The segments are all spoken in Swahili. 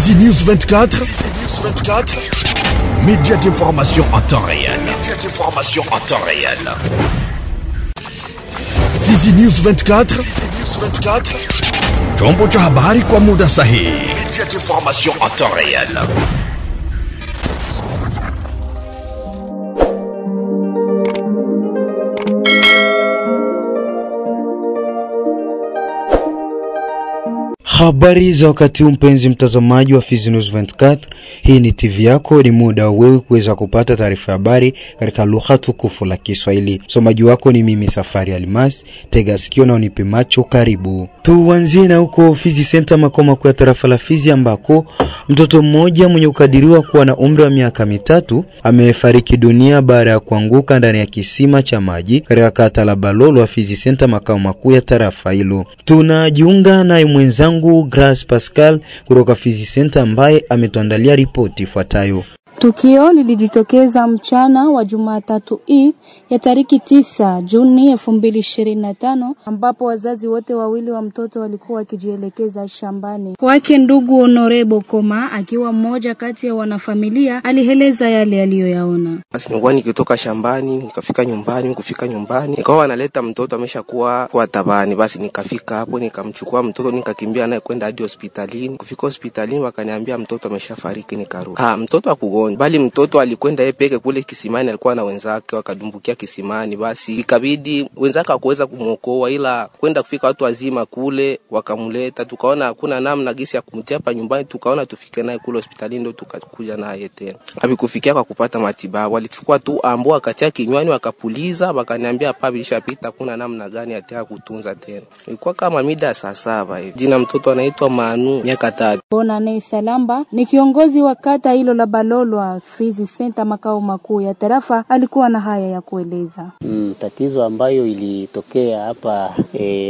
Fizi News 24. Média d'information en temps réel. Fizi News 24. Chombo cha habari kwa muda sahihi. Média d'information en temps réel. Habari za wakati mpenzi mtazamaji wa Fizi News 24. Hii ni TV yako, ni muda wewe kuweza kupata taarifa habari katika lugha tukufu la Kiswahili. Msomaji wako ni mimi Safari Almas. Tega sikio na unipe macho, karibu. Tuanzie na huko Fizi Center makao makuu ya tarafa la Fizi, ambako mtoto mmoja mwenye ukadiriwa kuwa na umri wa miaka 3 amefariki dunia baada ya kuanguka ndani ya kisima cha maji katika kata la Balolo wa Fizi Center makao makuu ya tarafa hilo. Tunajiunga na mwenzangu Grace Pascal kutoka Fizi Center ambaye ametuandalia ripoti ifuatayo. Tukio lilijitokeza mchana wa Jumatatu ya tariki 9 Juni 2025, ambapo wazazi wote wawili wa mtoto walikuwa wakijielekeza shambani. Kwake ndugu Honorable Koma, akiwa mmoja kati ya wanafamilia, alieleza yale aliyoyaona. Basi nilikuwa nikitoka shambani, nikafika nyumbani, nikawa analeta mtoto ameshakuwa kwa tabani. Basi nikafika hapo, nikamchukua mtoto, nikakimbia naye kwenda hadi hospitalini. Kufika hospitalini wakaniambia mtoto ameshafariki. Nikarudi. Mtoto hakugonjwa, bali mtoto alikwenda yeye peke kule kisimani, alikuwa na wenzake wakadumbukia kisimani. Basi ikabidi wenzake kuweza kumuokoa, ila kwenda kufika watu wazima kule wakamleta. Tukaona hakuna namna gisi ya kumtia hapa nyumbani, tukaona tufike naye kule hospitalini, ndo tukakuja naye tena. Alikufikia kwa kupata matibabu, walichukua tu ambo akatia kinywani wakapuliza, wakaniambia hapa bilishapita, kuna namna gani atia kutunza tena. Ilikuwa kama mida saa 7 hivi. Jina mtoto anaitwa Manu, miaka 3. Bona Nei Salamba ni kiongozi wa kata hilo la Balolo Fizi Center makao makuu ya tarafa, alikuwa na haya ya kueleza. Tatizo ambayo ilitokea hapa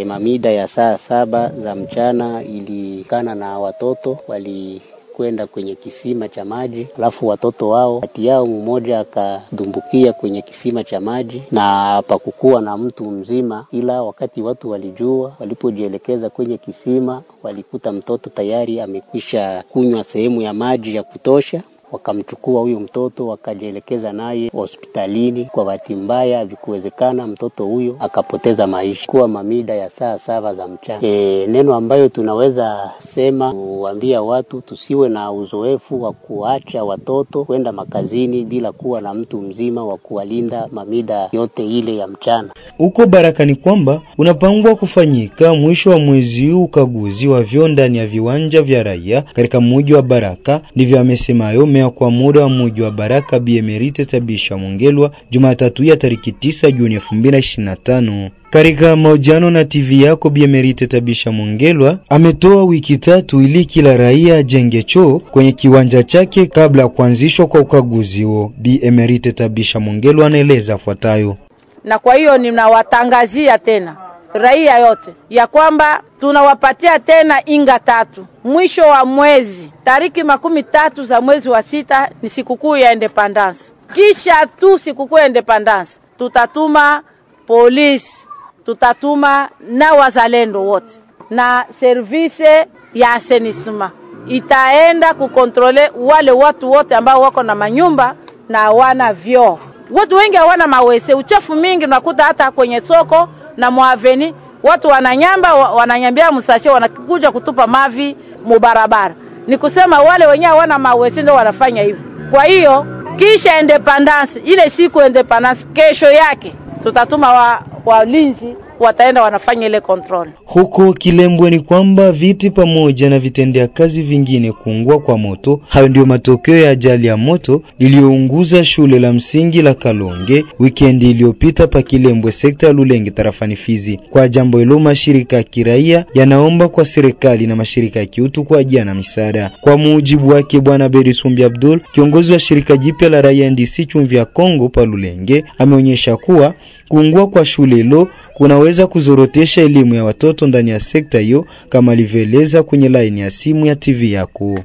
mamida ya saa 7 za mchana, ilikana na watoto walikwenda kwenye kisima cha maji, alafu watoto wao kati yao mmoja akadumbukia kwenye kisima cha maji na pakukuwa na mtu mzima, ila wakati watu walijua, walipojielekeza kwenye kisima walikuta mtoto tayari amekwisha kunywa sehemu ya maji ya kutosha. Wakamchukua huyo mtoto wakajielekeza naye hospitalini. Kwa bahati mbaya havikuwezekana, mtoto huyo akapoteza maisha kwa mamida ya saa 7 za mchana. Neno ambayo tunaweza sema kuambia watu, tusiwe na uzoefu wa kuacha watoto kwenda makazini bila kuwa na mtu mzima wa kuwalinda mamida yote ile ya mchana. Uko Baraka ni kwamba unapangwa kufanyika mwisho wa mwezi huu ukaguzi wa vyoo ndani ya viwanja vya raia katika mji wa Baraka. Ndivyo amesema kwa muda wa mji wa Baraka Bi Emerite Tabisha Mungelwa Jumatatu ya tariki 9 Juni 2025. Katika mahojiano na TV yako, Bi Emerite Tabisha Mungelwa ametoa wiki 3 ili kila raia ajenge choo kwenye kiwanja chake kabla ya kuanzishwa kwa ukaguzi huo. Bi Emerite Tabisha Mungelwa anaeleza fuatayo. Na kwa hiyo ninawatangazia tena raia yote ya kwamba tunawapatia tena inga 3 mwisho wa mwezi tariki 13 za mwezi wa 6 ni sikukuu ya Independence. Kisha tu sikukuu ya Independence tutatuma polisi, tutatuma na wazalendo wote, na service ya asenisma itaenda kukontrole wale watu wote ambao wako na manyumba na hawana vyoo. Watu wengi hawana mawese, uchafu mingi unakuta hata kwenye soko na muaveni. Watu wananyambia msashe, wanakuja kutupa mavi mubarabara. Ni kusema wale wenyewe wana mawesi ndio wanafanya hivyo. Kwa hiyo kisha Independence, ile siku Independence, kesho yake tutatuma walinzi wataenda wanafanya ile control. Huko Kilembwe ni kwamba viti pamoja na vitendea kazi vingine kuungua kwa moto. Hayo ndio matokeo ya ajali ya moto iliyounguza shule la msingi la Kalonge weekend iliyopita pa Kilembwe sekta ya Lulenge tarafani Fizi. Kwa jambo hilo mashirika ya kiraia yanaomba kwa serikali na mashirika ya kiutu kwa ajili misaada. Kwa mujibu wake Bwana Berisumbi Abdul, kiongozi wa shirika jipya la raia NDC Chumvi ya Kongo pa Lulenge, ameonyesha kuwa kuungua kwa shule hilo kunaweza kuzorotesha elimu ya watoto ndani ya sekta hiyo, kama alivyoeleza kwenye line ya simu ya TV yako.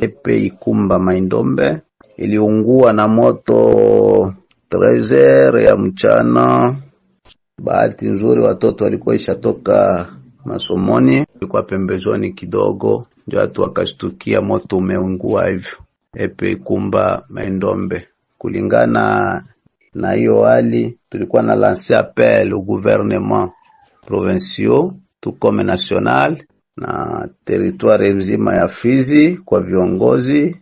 Epe Ikumba Maindombe iliungua na moto 13 ya mchana. Bahati nzuri watoto walikuwa ishatoka masomoni, ilikuwa pembezoni kidogo ndio watu wakashtukia moto umeungua hivyo. Epe Ikumba Maindombe. Kulingana na hiyo hali, tulikuwa na lancer appel au gouvernement provinciaux tout comme national na territoire mzima ya Fizi kwa viongozi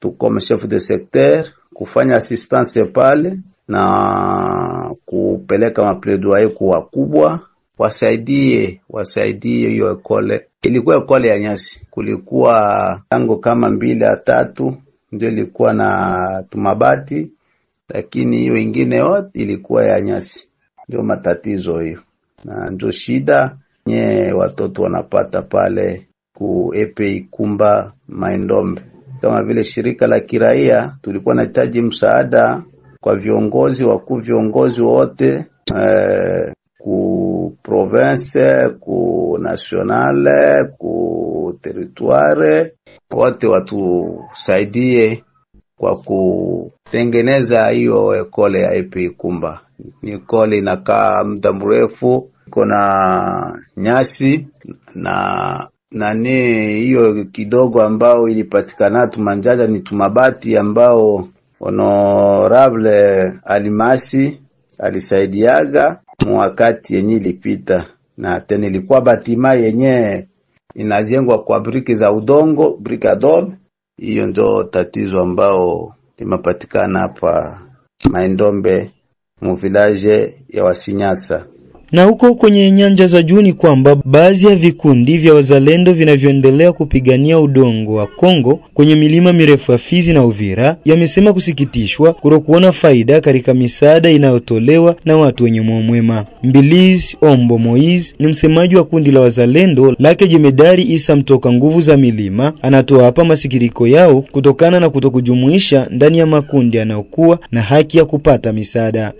tout comme chef de secteur kufanya assistance pale na kupeleka mapledoyer kwa wakubwa wasaidie hiyo ekole. Ilikuwa ekole ya nyasi, kulikuwa tango kama 2 au 3 ndio ilikuwa na tumabati, lakini hiyo ingine yote ilikuwa ya nyasi. Ndio matatizo hiyo na ndio shida nye watoto wanapata pale ku Epe Ikumba Maindombe. Kama vile shirika la kiraia tulikuwa nahitaji msaada kwa viongozi wakuu, viongozi wote ku province, ku nationale, ku territoire, wote watusaidie kwa kutengeneza hiyo ekole ya Epe Ikumba. Ni ekole inakaa muda mrefu, kuna nyasi na hiyo kidogo ambao ilipatikana tumanjaja ni tumabati ambao honorable Alimasi alisaidiaga mwakati yenye ilipita, na tena ilikuwa batima yenye inajengwa kwa briki za udongo, briki adobe. Hiyo ndio tatizo ambao limepatikana hapa Maindombe mu village ya Wasinyasa. Na huko kwenye nyanja za juu ni kwamba baadhi ya vikundi vya wazalendo vinavyoendelea kupigania udongo wa Kongo kwenye milima mirefu ya Fizi na Uvira yamesema kusikitishwa kutokuona faida katika misaada inayotolewa na watu wenye moyo mwema. Mbilizi Ombo Moiz ni msemaji wa kundi la wazalendo lake Jemedari Isa Mtoka Nguvu za Milima, anatoa hapa masikiriko yao kutokana na kutokujumuisha ndani ya makundi yanayokuwa na haki ya kupata misaada.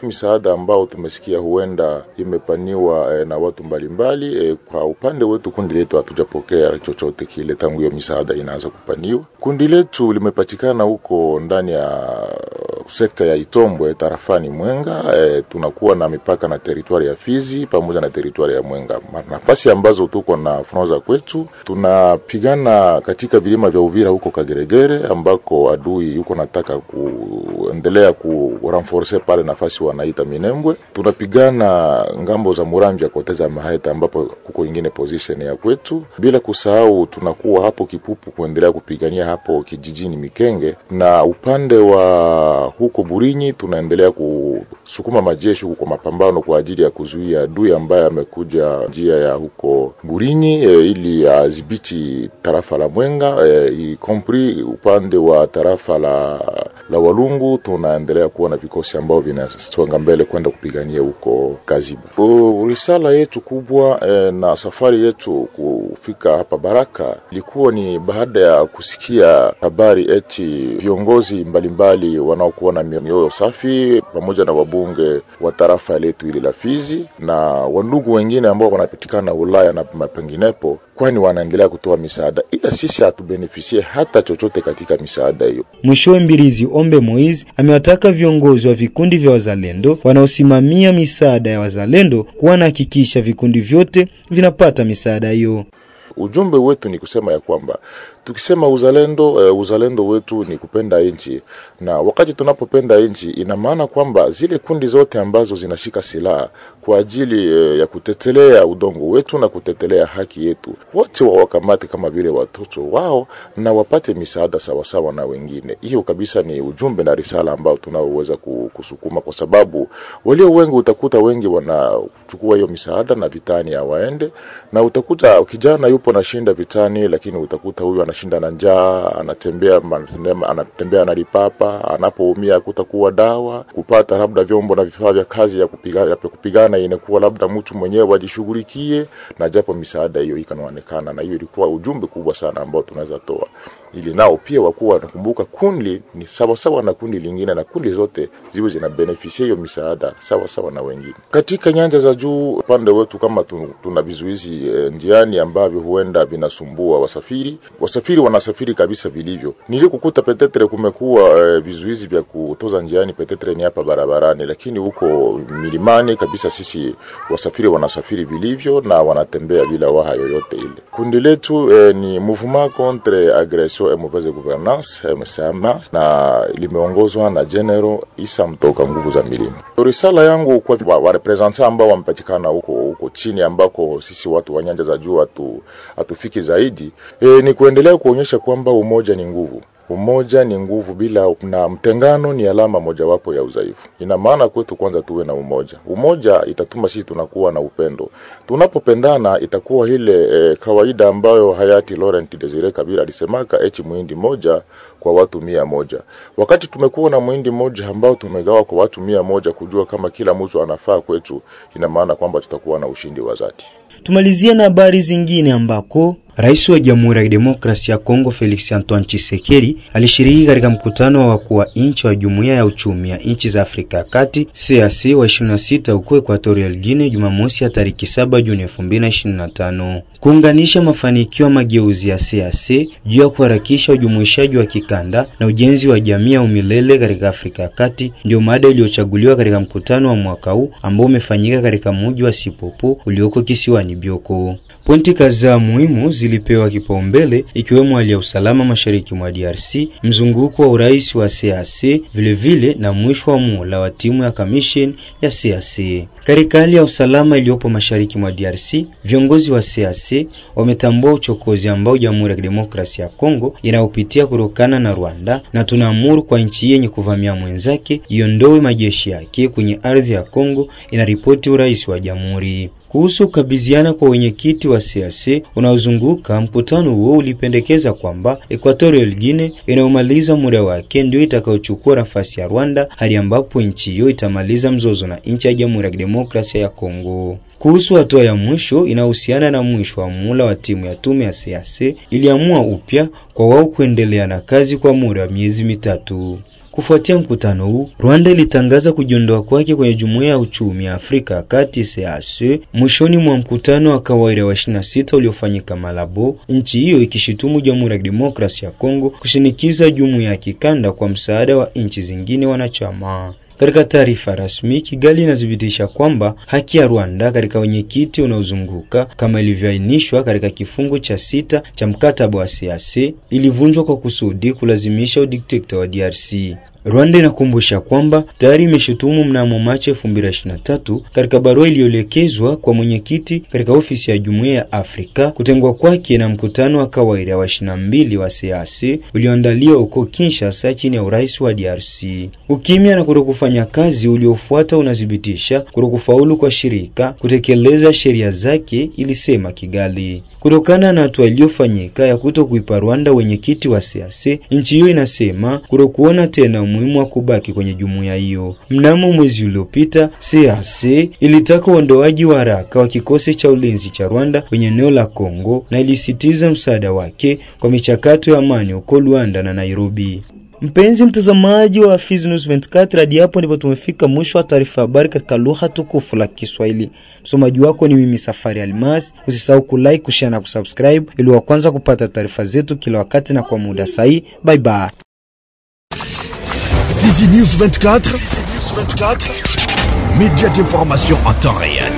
Misaada ambao tumesikia huenda imepaniwa na watu mbalimbali. Kwa upande wetu kundi letu hatujapokea chochote kile tangu hiyo misaada inaanza kupaniwa. Kundi letu limepatikana huko ndani ya sekta ya Itombwe tarafani Mwenga. Tunakuwa na mipaka na teritwari ya Fizi pamoja na teritwari ya Mwenga. Nafasi ambazo tuko na fronza kwetu, tunapigana katika vilima vya Uvira huko Kageregere ambako adui yuko nataka kuendelea kurenforcer pale nafasi wanaita Minembwe. Tunapigana ngambo za Muramvya Koteza Maheta ambapo kuko ingine position ya kwetu. Bila kusahau tunakuwa hapo Kipupu kuendelea kupigania hapo kijijini Mikenge, na upande wa huko Burinyi tunaendelea kusukuma majeshi huko mapambano kwa ajili ya kuzuia adui ambaye amekuja njia ya huko Burinyi ili adhibiti tarafa la Mwenga, compris upande wa tarafa la Walungu. Tunaendelea kuona vikosi ambao vinasonga mbele kwenda kupigania huko Kaziba. Risala yetu kubwa na safari yetu kufika hapa Baraka ilikuwa ni baada ya kusikia habari eti viongozi mbalimbali wanaokuwa na mioyo safi pamoja na wabunge wa tarafa letu ile la Fizi na wandugu wengine ambao wanapatikana Ulaya na mapenginepo, kwani wanaendelea kutoa misaada, ila sisi hatubenefisie hata chochote katika misaada hiyo. Mwishowe Mbilizi Ombe Moiz amewataka viongozi wa vikundi vya wazalendo wanaosimamia misaada ya wazalendo kuwa na hakikisha vikundi vyote vinapata misaada hiyo. Ujumbe wetu ni kusema ya kwamba tukisema uzalendo wetu ni kupenda nchi, na wakati tunapopenda nchi ina maana kwamba zile kundi zote ambazo zinashika silaha kwa ajili ya kutetelea udongo wetu na kutetelea haki yetu, wote wawakamate kama vile watoto wao na wapate misaada sawa sawa na wengine. Hiyo kabisa ni ujumbe na risala ambao tunaoweza kusukuma, kwa sababu walio wengi utakuta wengi wanachukua hiyo misaada na vitani hawaende, na utakuta kijana yupo na shinda vitani, lakini utakuta huyu anashinda na njaa, anatembea na lipapa, anapoumia kutakuwa dawa, kupata labda vyombo na vifaa vya kazi ya kupigana inakuwa labda mtu mwenyewe ajishughulikie, na japo misaada hiyo ikanaonekana. Na hiyo ilikuwa ujumbe kubwa sana ambao tunaweza toa ili nao pia wakuwa wanakumbuka kundi ni sawa sawa na kundi lingine, na kundi zote ziwe zina benefisia hiyo misaada sawa sawa na wengine. Katika nyanja za juu upande wetu, kama tuna vizuizi njiani ambavyo huenda vinasumbua wasafiri wanasafiri kabisa vilivyo. Nilikukuta petetre kumekuwa vizuizi vya kutoza njiani, petetre ni hapa barabarani, lakini huko milimani kabisa sisi wasafiri wanasafiri vilivyo na wanatembea bila waha yoyote ile. Kundi letu ni Mouvement contre Agression et Mauvaise Gouvernance, MCMA, na limeongozwa na General Isa Mtoka nguvu za milima. Risala yangu kwa warepresenta ambao wamepatikana huko chini ambako sisi watu wa nyanja za juu hatufiki zaidi, ni kuendelea kuonyesha kwamba umoja ni nguvu. Umoja ni nguvu, bila na mtengano ni alama mojawapo ya udhaifu. Ina maana kwetu kwanza tuwe na umoja. Umoja itatuma sisi tunakuwa na upendo. Tunapopendana itakuwa ile kawaida ambayo hayati Laurent Desire Kabila alisemaka eti muhindi moja kwa watu 100. Wakati tumekuwa na muhindi moja ambao tumegawa kwa watu 100 kujua kama kila mtu anafaa kwetu, ina maana kwamba tutakuwa na ushindi wa dhati. Tumalizia na habari zingine ambako Rais wa Jamhuri ya Demokrasia ya Kongo Felix Antoine Tshisekedi alishiriki katika mkutano wa wakuu wa nchi wa Jumuiya ya Uchumi ya Nchi za Afrika ya Kati CAC wa 26 huko Equatorial Guinea Jumamosi ya tariki 7 Juni 2025. Kuunganisha mafanikio ya mageuzi ya CAC juu ya kuharakisha ujumuishaji wa kikanda na ujenzi wa jamii ya umilele katika Afrika ya Kati ndio mada iliyochaguliwa katika mkutano wa mwaka huu ambao umefanyika katika mji wa Sipopo ulioko kisiwani Bioko. Pointi kadhaa muhimu zilipewa kipaumbele ikiwemo hali ya usalama mashariki mwa DRC, mzunguko wa urais wa CAC, vile na mwisho wa muhula wa timu ya commission ya CAC. Katika hali ya usalama iliyopo mashariki mwa DRC, viongozi wa CAC wametambua uchokozi ambao Jamhuri ya Demokrasia ya Kongo inaopitia kutokana na Rwanda, na tunaamuru kwa nchi yenye kuvamia mwenzake iondoe majeshi yake kwenye ardhi ya Kongo, inaripoti urais wa jamhuri. Kuhusu kukabidhiana kwa wenyekiti wa CAC unaozunguka, mkutano huo ulipendekeza kwamba Equatorial Guinea inaomaliza muda wake ndio itakayochukua nafasi ya Rwanda hadi ambapo nchi hiyo itamaliza mzozo na nchi ya Jamhuri ya Demokrasia ya Kongo. Kuhusu hatua ya mwisho inahusiana na mwisho wa muhula wa timu ya tume ya CAC, iliamua upya kwa wao kuendelea na kazi kwa muda wa miezi 3. Kufuatia mkutano huu, Rwanda ilitangaza kujiondoa kwake kwenye Jumuiya ya Uchumi ya Afrika ya Kati CAC mwishoni mwa mkutano wa kawaida wa 26 uliofanyika Malabo, nchi hiyo ikishitumu Jamhuri ya Demokrasia ya Kongo kushinikiza jumuiya ya kikanda kwa msaada wa nchi zingine wanachama. Katika taarifa rasmi, Kigali inadhibitisha kwamba haki ya Rwanda katika wenyekiti unaozunguka kama ilivyoainishwa katika kifungu cha 6 cha mkataba wa CAC ilivunjwa kwa kusudi kulazimisha udikteta wa DRC. Rwanda inakumbusha kwamba tayari imeshutumu mnamo Machi 2023 katika barua iliyoelekezwa kwa mwenyekiti katika ofisi ya Jumuiya ya Afrika kutengwa kwake na mkutano wa kawaida wa 22 wa CAC ulioandaliwa huko Kinshasa chini ya urais wa DRC. Ukimya na kutokufanya kazi uliofuata unadhibitisha kutokufaulu kwa shirika kutekeleza sheria zake, ilisema Kigali. Kutokana na hatua iliyofanyika ya kutokuipa Rwanda wenyekiti wa CAC, nchi hiyo inasema kutokuona tena umuhimu wa kubaki kwenye jumuiya hiyo. Mnamo mwezi uliopita, CAC ilitaka uondoaji wa haraka wa kikosi cha ulinzi cha Rwanda kwenye eneo la Kongo na ilisitiza msaada wake kwa michakato ya amani huko Luanda na Nairobi. Mpenzi mtazamaji wa Fizi News 24, hadi hapo ndipo tumefika mwisho wa taarifa habari katika lugha tukufu la Kiswahili. Msomaji wako ni mimi Safari Almas. Usisahau kulike, kushare na kusubscribe ili wa kwanza kupata taarifa zetu kila wakati na kwa muda sahihi. Bye bye. Fizi News 24, média d'information en temps réel.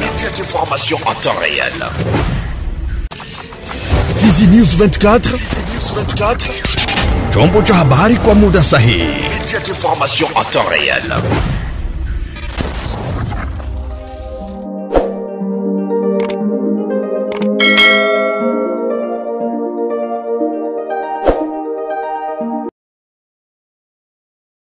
Fizi News 24, chombo cha habari kwa muda sahihi. Média d'information en temps réel.